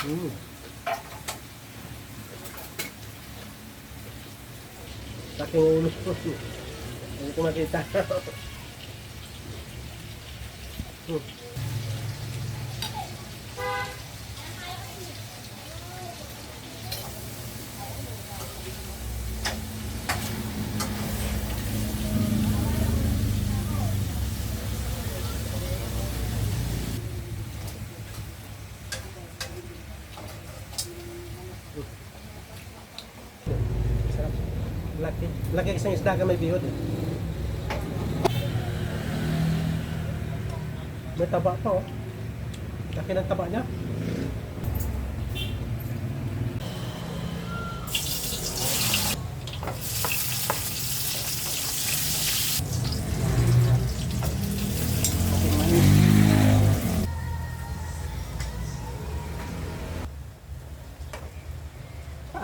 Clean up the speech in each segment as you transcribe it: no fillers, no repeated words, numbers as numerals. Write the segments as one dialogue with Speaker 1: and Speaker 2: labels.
Speaker 1: Mm. Laking ulo ko. Hindi ko makita. Sarap. Laki. Laki isang isda ka may bihod eh. May taba pa oh. Laki ng taba niya.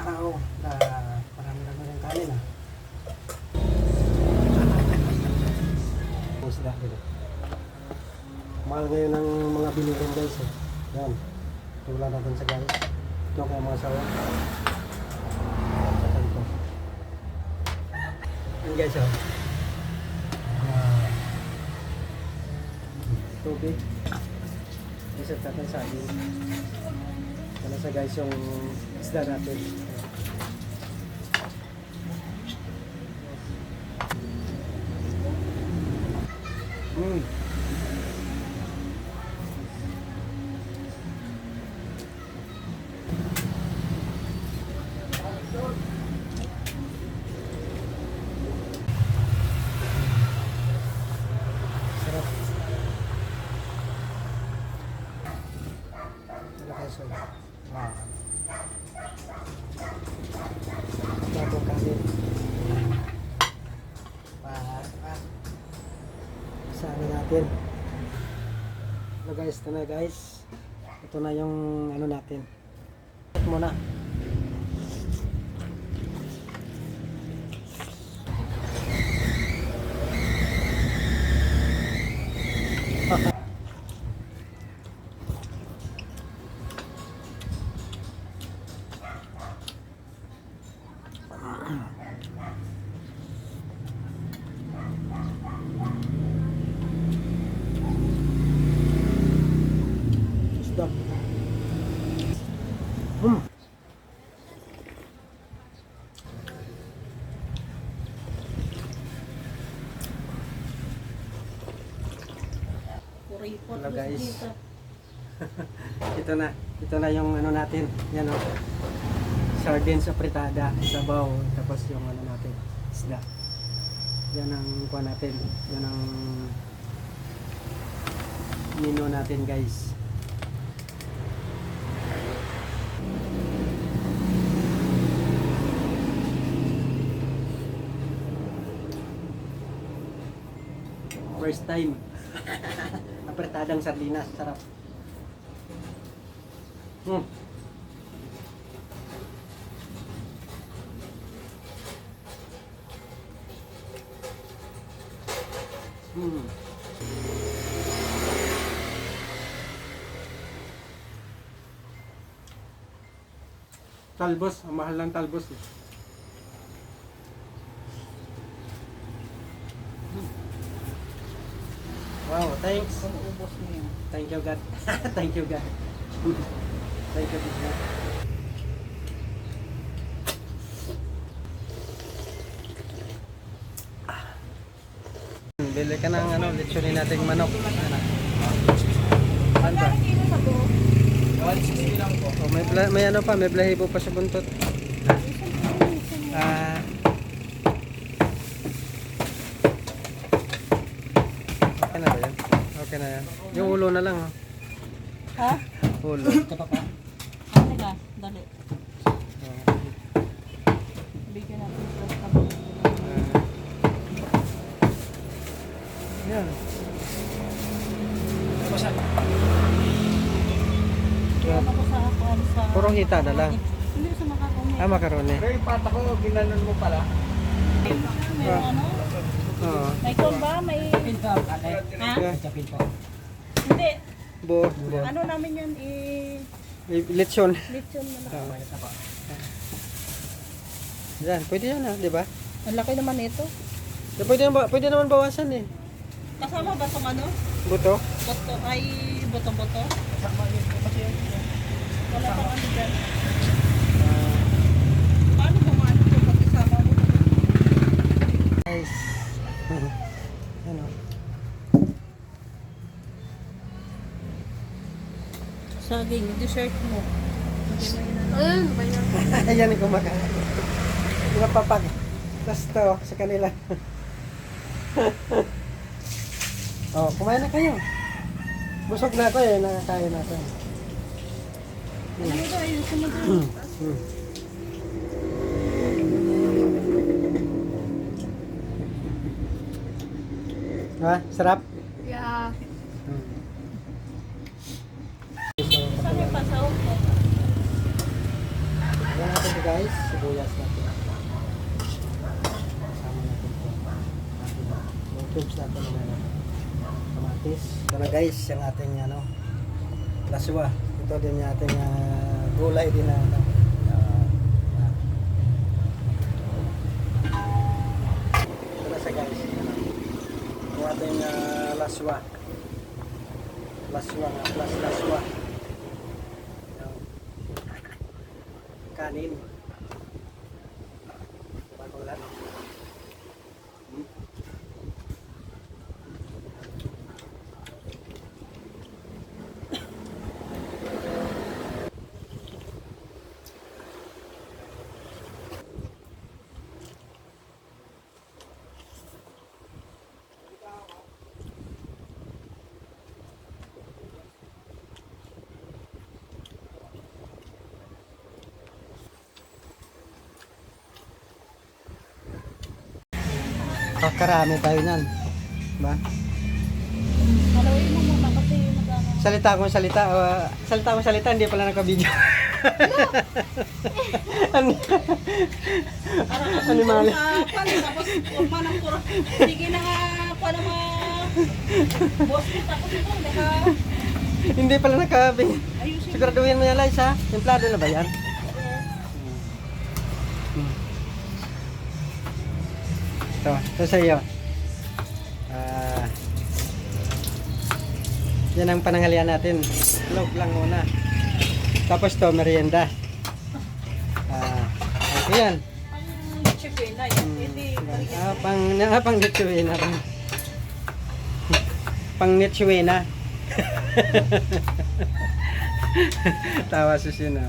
Speaker 1: Wow, marami na ng kanin ah. Isda dito. Mahal ngayon ng mga bilihin guys eh. Yan. Tula natin sa guys. Ito kaya mga sawa. Ito. Yan guys oh. Tubig. Isip natin sa akin. Ito na sa guys yung isda natin. Sarap. Malakas oh. Wow. Bago kanin. Saan natin? Hello guys, ito na guys. Ito na yung ano natin. Ito muna. Stop. Hello guys. Ito na yung ano natin. Yan oh. Sardines apretada, sabaw, tapos yung ano natin, isda. Yan ang kuha natin. Yan ang menu natin guys. First time. Apretadang sardinas, sarap. Talbos, ang mahal ng talbos eh. Wow, thanks. Thank you God. Thank you God. Thank you God. Bili ka ng ano, lechonin nating manok. Ano ba?
Speaker 2: 160 lang po.
Speaker 1: Oh, may ano pa, may blahibo pa sa buntot. Okay na ba yan? Okay na yan. Yung ulo na lang.
Speaker 3: Ha?
Speaker 1: Ulo.
Speaker 3: Ano ka? Dali. Bigyan natin plus kami.
Speaker 1: Yan.
Speaker 3: Ano ko sa akuan sa...
Speaker 1: Puro hita na lang.
Speaker 3: Hindi sa makaroni.
Speaker 1: Macaroni.
Speaker 2: Pero yung pata ko, ginanon mo pala.
Speaker 3: May ano?
Speaker 1: Oo.
Speaker 3: May corn ba? May...
Speaker 2: Pinto, ate.
Speaker 3: Ha?
Speaker 1: Yeah.
Speaker 2: Sa pinto.
Speaker 3: Hindi.
Speaker 1: Bo.
Speaker 3: Ano namin yan
Speaker 1: Lechon.
Speaker 3: Lechon na lang.
Speaker 1: Yan, pwede yan di ba?
Speaker 3: Ang laki naman ito.
Speaker 1: Pwede naman bawasan eh.
Speaker 3: Kasama ba itong ano?
Speaker 1: Buto.
Speaker 3: Boto ay boto-boto? Wala pang ano dyan. Paano bumaan ito pag isama mo?
Speaker 1: Guys. Ano?
Speaker 3: Saging, dessert mo.
Speaker 1: Ayan yung kumakain. Napapag. Gusto sa kanila. Oh, kumain na kayo. Busog na ako eh, nakakain na ako.
Speaker 3: Ano ba yun? Sumunod.
Speaker 1: Ha? Sarap?
Speaker 3: Yeah.
Speaker 1: So,
Speaker 3: Saan yung pasaw mo?
Speaker 1: ayan natin ito guys, sibuyas natin. Kasama natin ito. Yung cubes natin na kamatis. Ito na guys, yung ating laswa. Ito din yung ating gulay din na ito na siya guys. Yung ating laswa. Laswa nga, plus laswa. Yung kanin. Bagong lahat. Karami tayo nan. Ba?
Speaker 3: Haluin mo muna kasi mag-ano.
Speaker 1: Salita akong salita, hindi pala naka-video. Animal.
Speaker 3: Tapos kurma ng kurma. Sige na nga, paano boss mo tapos ito, naka
Speaker 1: Hindi pala naka-video.
Speaker 3: ayusin.
Speaker 1: Siguraduhin mo yan, Liza. Templado na ba yan? Ito sa iyo. Yan ang pananghalian natin. Log lang muna. Tapos to merienda. Okay yan.
Speaker 3: Ang chicken na yan. Hindi,
Speaker 1: Pang nitsuena. Pang nitsuena. Tawa susin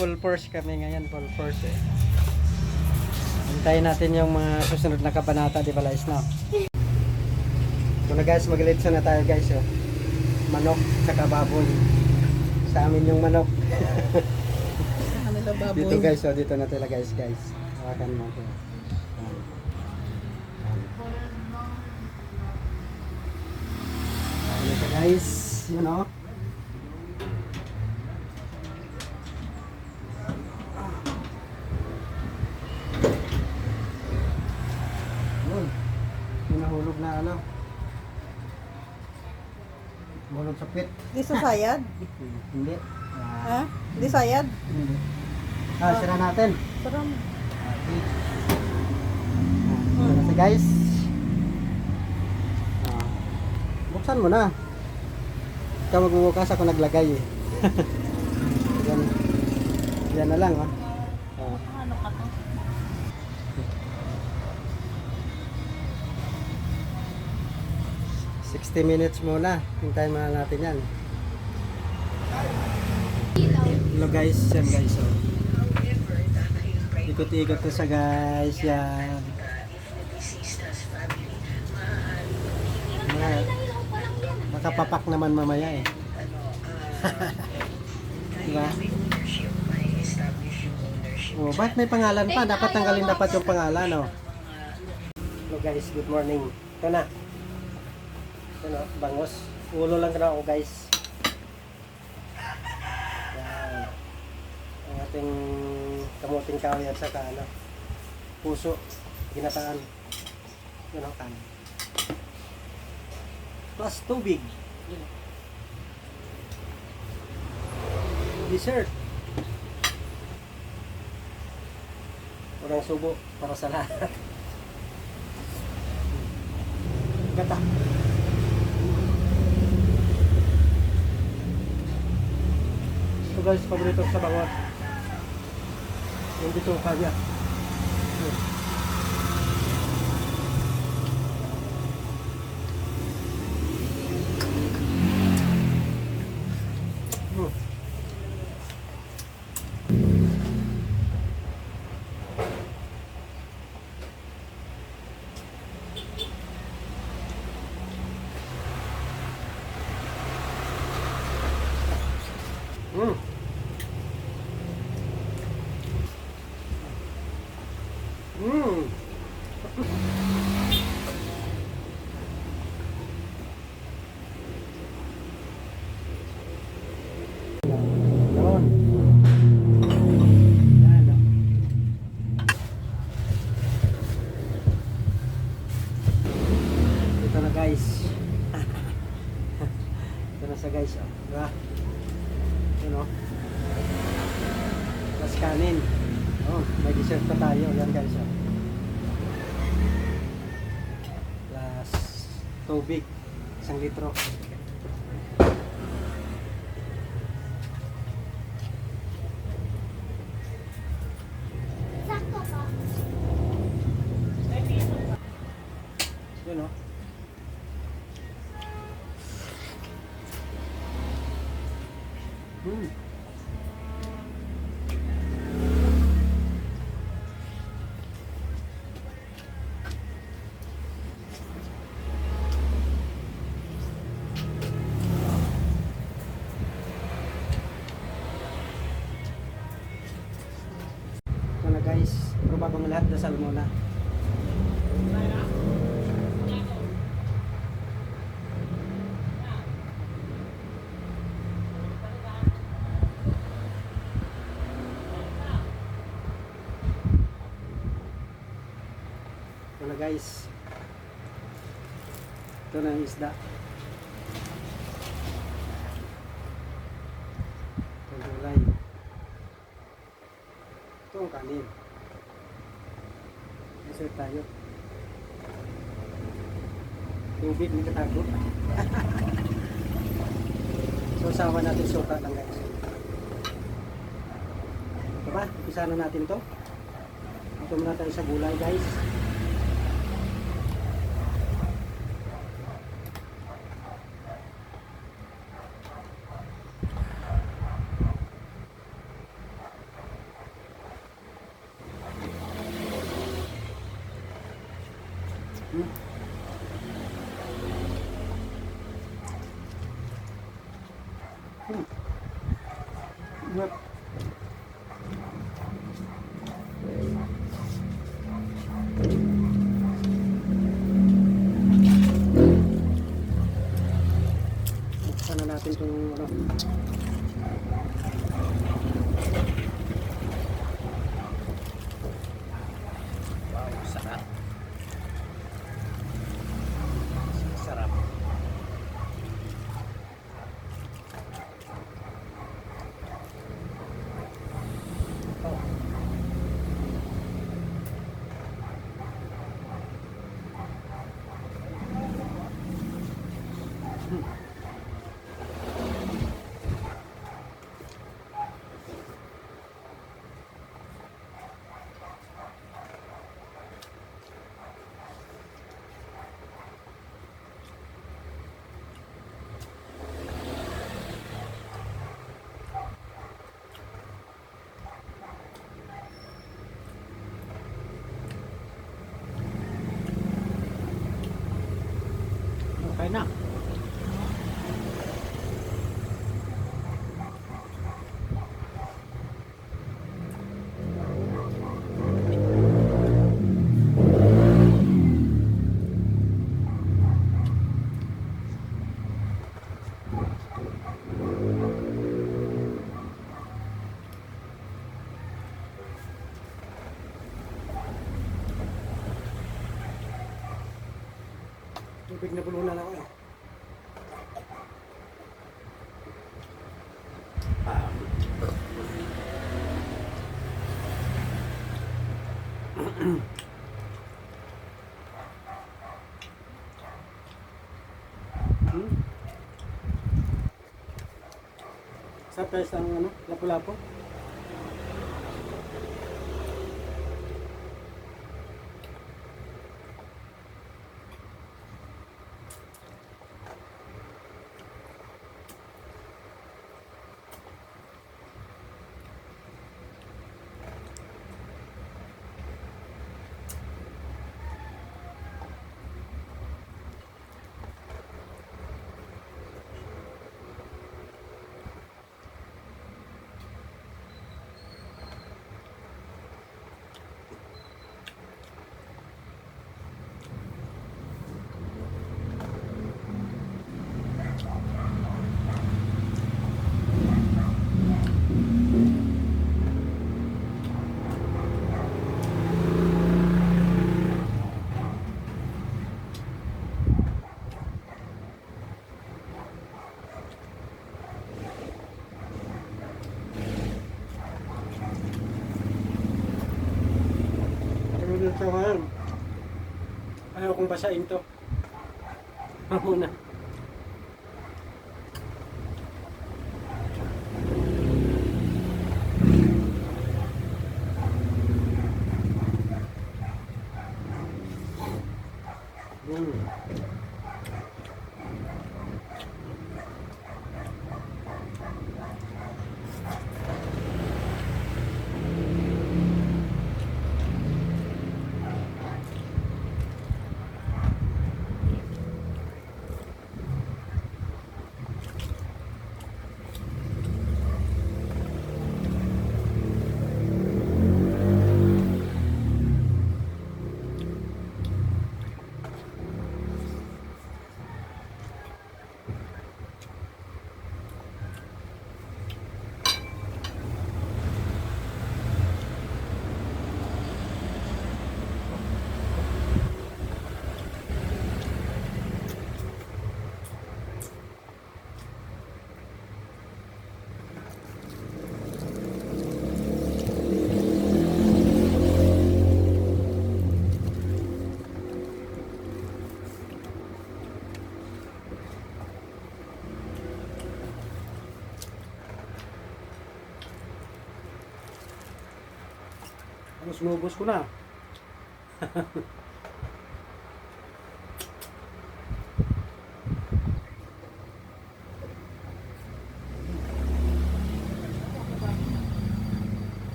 Speaker 1: full force kami ngayon. Full force eh. Hintayin natin yung mga susunod na kabanata, di ba, Liz, no? So na guys, mag-litso na tayo guys, oh. Manok, saka baboy. Sa amin yung manok.
Speaker 3: Kanila baboy.
Speaker 1: Dito guys, oh, dito na tayo guys. Hawakan mo ito. Dito guys, you know. Nahulog na Hulog sa pit.
Speaker 3: Di sa sayad?
Speaker 1: Hindi.
Speaker 3: Ha? Di sayad?
Speaker 1: Hindi. Sira natin.
Speaker 3: Sarang.
Speaker 1: Ito na siya, guys. Buksan mo na. Ikaw magbubukas, ako naglagay eh. Yan na lang, oh.
Speaker 3: Ano ka to?
Speaker 1: 60 minutes muna. Hintayin muna natin yan. Hello guys, yan guys. Oh. Ikot-ikot na siya guys. Yan. Makapapak naman mamaya eh. Diba? Oh, bakit may pangalan pa? Dapat tanggalin dapat yung pangalan, oh. Hello guys, good morning. Ito na. Bangos. Ulo lang na ako guys. Yan. Ang ating kamuting kahoy at saka puso. Ginataan. Yan ang kanin. Plus tubig. Dessert. Walang subo para sa lahat. Gata. Ito guys, paborito ko sa bawat. Yung dito kanya. Mm. Mm. Yun. Yan, oh. Ito na guys. Ito na sa guys, oh. Diba? Yun, oh. Plus kanin. Oh, may dessert pa tayo. Yan guys, oh. Plus tubig. 1 litro. Yun, oh. Mm. Ito na guys, pero bago ang lahat, dasal muna. Ito na guys. Ito na ang isda. Ito ang gulay. Ito ang kanin. Dessert tayo. Tubig na katago. So sama natin suka lang guys. Ito ba? Umpisa na natin to. Ito muna tayo sa gulay guys. Yep. Buksan na natin itong ano.
Speaker 2: Wow, sarap. Sarap.
Speaker 1: Okay na. Tubig na bulunan ako eh. Hmm. Sarap guys ang ano, lapu-lapu. Dito ngayon. Ayaw kong basain to. Muna. Tapos nubos ko na.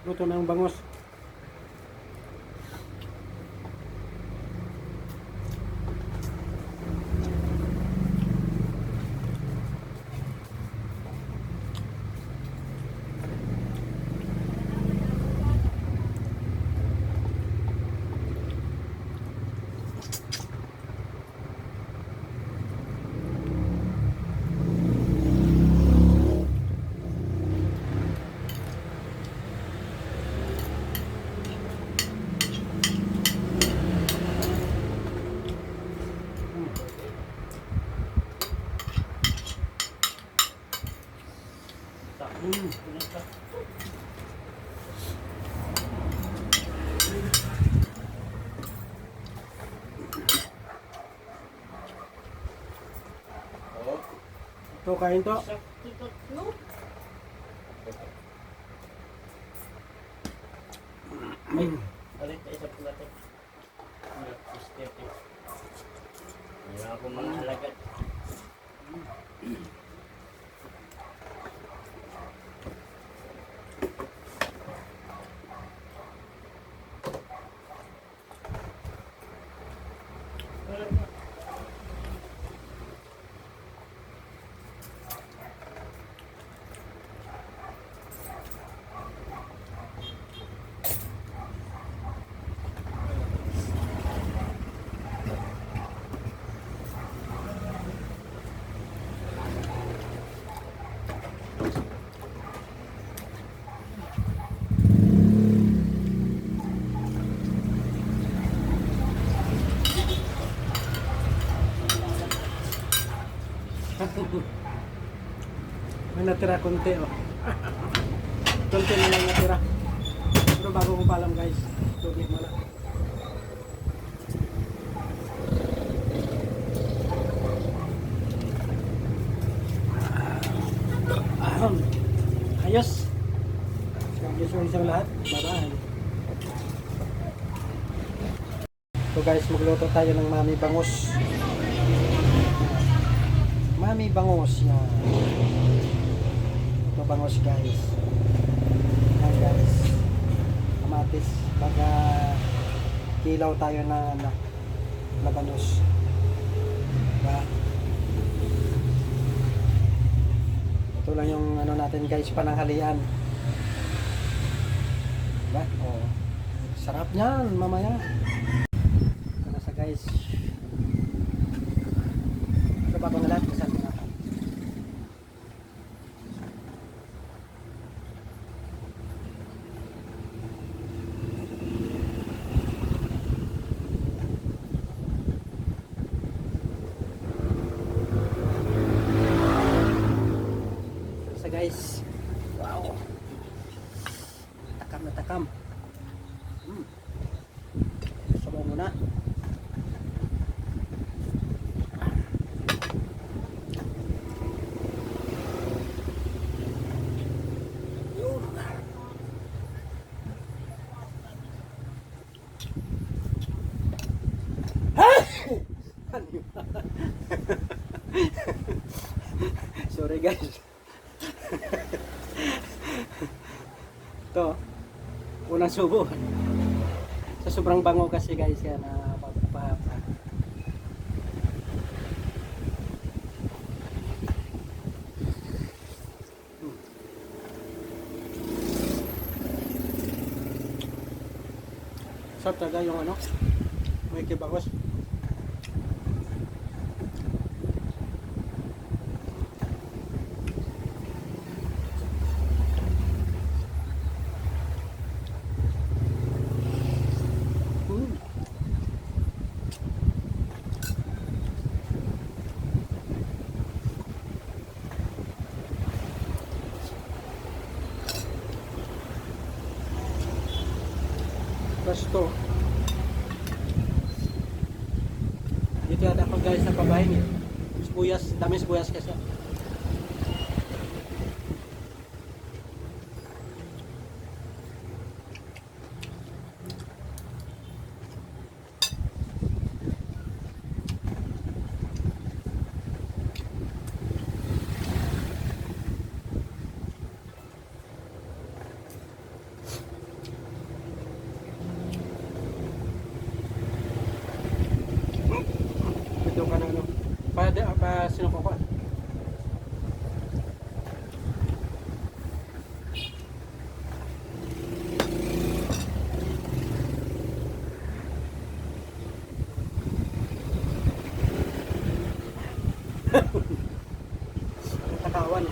Speaker 1: Luto na ang bangos. Ito, kain to.
Speaker 3: No?
Speaker 2: Ay, balik tayo sa plato. Step eh. Mayroon akong mga alagad.
Speaker 1: Ang natira konti oh. Konti na lang natira. Pero bago ko palam guys, tubig mo na. Ayos. Ayos yung isang lahat. Bye-bye. So guys, magluto tayo ng mami bangus. Mami bangus yan. Ito bangus guys. Yan guys. Kamatis. Baga kilaw tayo na labanos. Diba? Ito lang yung ano natin guys, pananghalian. Diba? Oh. Sarap niyan mamaya. Ito na sa guys. Ito ba bang lahat? Kasal na. Guys, wow, takam na takam. Sabaw muna. Sorry guys. Ito, unang subo. Sa sobrang bango kasi guys, yan na pagpapahapa. Sarap talaga yung ano, may kibagos. Pasto. Dito yata ako guys sa pabahay niya. Sibuyas, dami sibuyas kasi. Ito ka na ano. Pa sinuko ko. Takawan.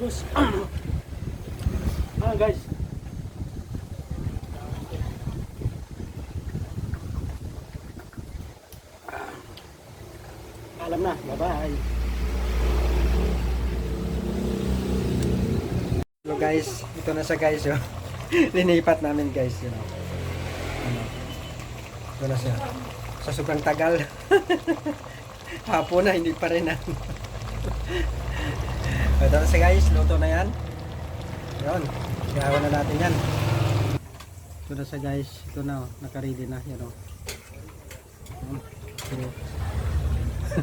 Speaker 1: Ayos. Guys. Alam na. Bye-bye. Hello guys. Ito na siya guys. Oh. Linipat namin guys. You know. Ano. Ito na siya. Sa sobrang tagal. Hapon na. Hindi pa rin na. Ito na siya guys. Luto na yan. Yun. Gawa na natin yan. Ito na siya guys. Ito na. Oh. Naka-ready na. Yan o. So,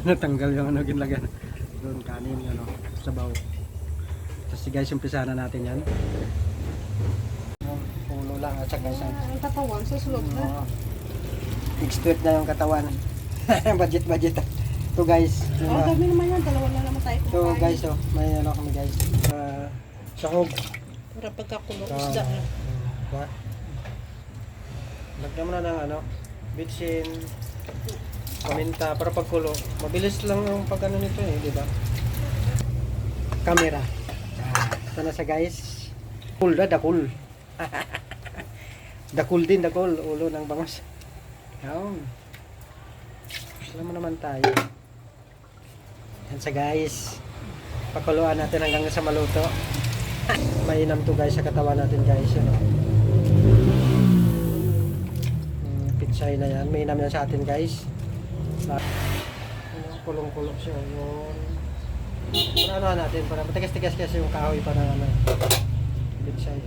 Speaker 1: natanggal yung ano ginlagan. Doon kanin. Yan o. Sabaw. Tapos guys, umpisa na natin yan. Pulo lang at saka isang
Speaker 3: Ang katawan sa sulog na.
Speaker 1: extrude na yung katawan. Budget. Ito guys. Yung,
Speaker 3: Oh, dami naman yan. Dalawa na naman tayo
Speaker 1: ito
Speaker 3: kumakain.
Speaker 1: guys, oh, may ano kami guys. Sahog.
Speaker 3: Para pagkakulong
Speaker 1: Ah,
Speaker 3: isda na.
Speaker 1: What? Lagyan mo na ng ano, bitsin, paminta para pagkulo. Mabilis lang yung pag ano nito eh, di ba? Camera. Ito na siya guys. Cool na, dakul. Dakul din, dakul. Ulo ng bangos. Yan. Alam mo naman tayo. Yan siya guys. Pakuluan natin hanggang sa maluto. Mainam to guys sa katawan natin guys. Ano? Pitsay na yan. Mainam yan sa atin guys. Kulong-kulong siya. Yun. Para ano natin. Para matigas-tigas kasi yung kahoy para ano. Pitsay.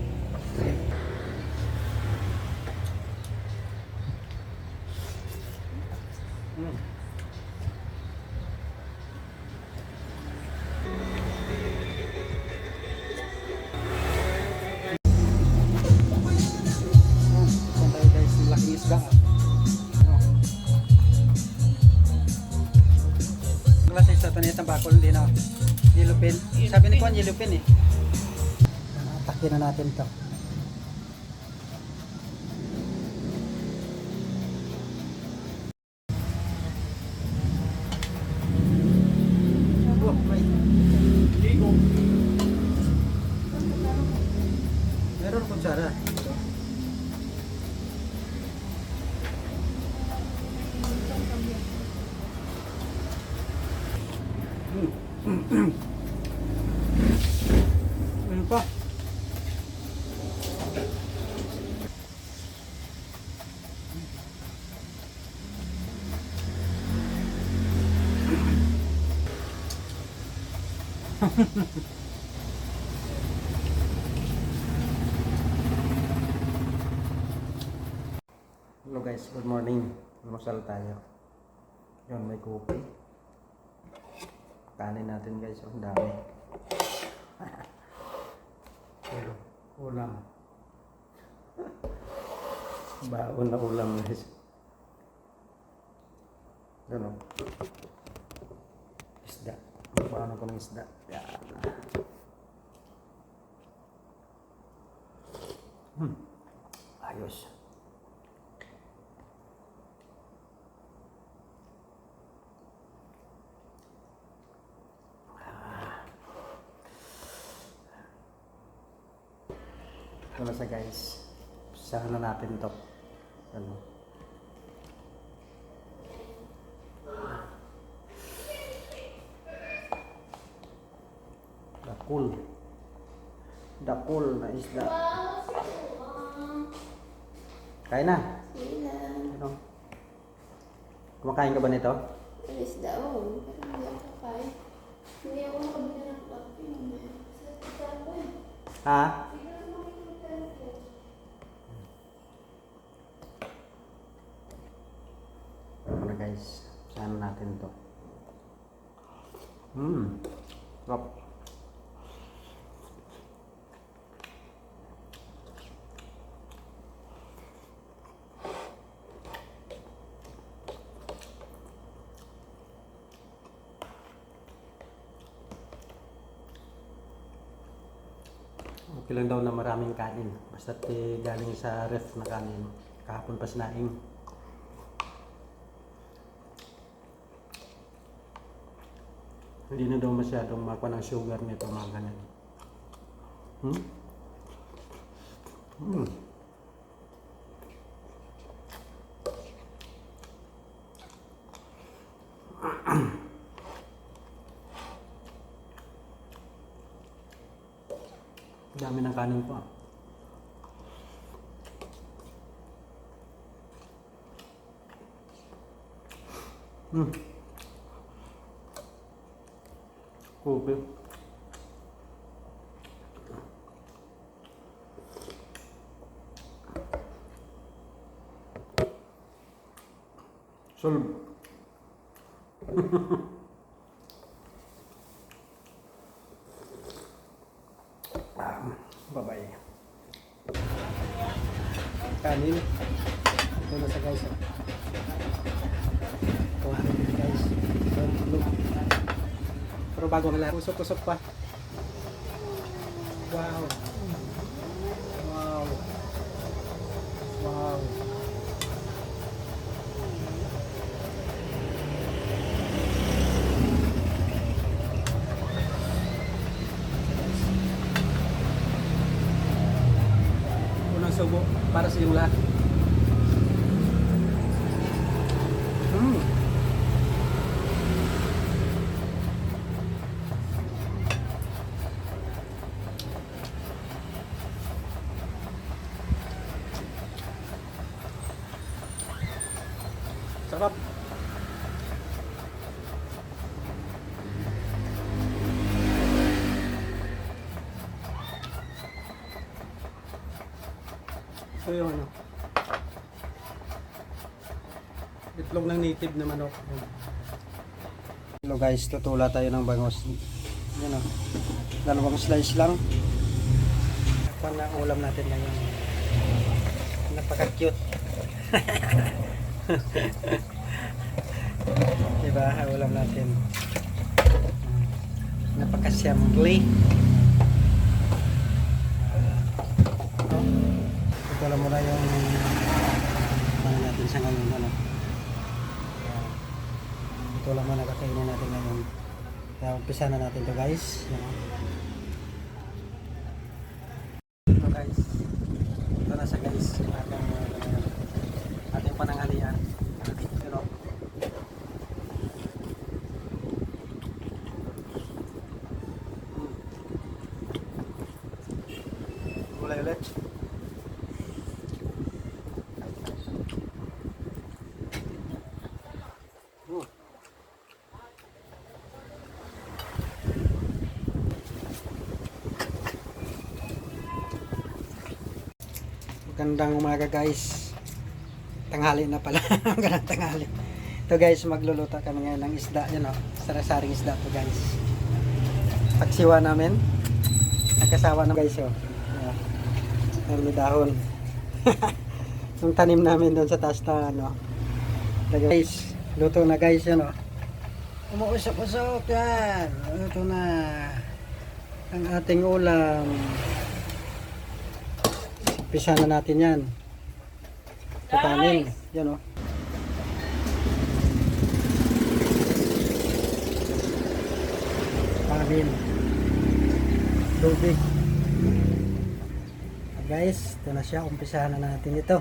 Speaker 1: Tayo guys, malaking isda. Klase isda ito nitang bakol, hindi na yellowfin. Sabi ni Juan, yellowfin eh. Atakin na natin ito. Meron kutsara. Ano pa? Hello guys, good morning. Almusal tayo. Yun, may kopi. Kanin natin guys, ang dami. Pero, ulam. Baon na ulam guys. Ano? Isda. Baon ko ng isda. Yan. Ayos. Ito na siya guys. Pisahan na natin ito. Ano? Dakul. Dakul na isda. Kain na. Ano? Kumakain ka ba nito?
Speaker 4: Alis daw. Pero hindi ako kakain. Hindi ako makabili ng coffee. Sa tita ko eh.
Speaker 1: Ha? Ano na guys? Saan natin to? Sarap. Okay lang daw na maraming kanin. Basta galing sa ref na kanin. Kahapon pa sinaing. Hindi na daw masyadong makuha ng sugar nito mga ganyan. Hmm? Hmm. Dami ng kanin po. Hmm. Kobe. Solve. Bye-bye. Kanin. Ito na sa guys. Kuha rin guys. Look. Pero bago ang lahat, usok-usok pa. Wow. Wow. Wow. Unang subo para sa inyong lahat. Sarap. So yun, ano. Itlog ng native na manok. Hello guys, tutula tayo ng bangos. Yan o. Dalawang slice lang. Pan na ulam natin ngayon. Napaka-cute. Diba, ulam natin. Napaka-simple. Ito lang muna yung ano natin sa ngayon. Ano. Ito lang muna kakainin natin ngayon. Kaya umpisa na natin to guys. Yan, o. Ito guys. Ito na sa guys. Ating pananghalian. Pero gulay ulit. Magandang umaga guys. Tanghali na pala. Magandang tanghali. Ito guys, magluluto kami ngayon ng isda. Yan o. Sarasaring isda to guys. Pagsiwa namin. Nagkasawa na guys o. May dahon. Yung tanim namin doon sa taas na ano. Ito guys, luto na guys yan o. Umuusok-usok yan. Luto na ang ating ulam. Pisa na natin yan. Ito kanin. Yan o. Kanin. Tubig. Guys, ito na siya. Umpisahan na natin ito.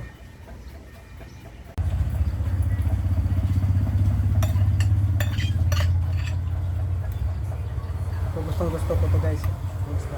Speaker 1: Gusto ko to guys. Gusto.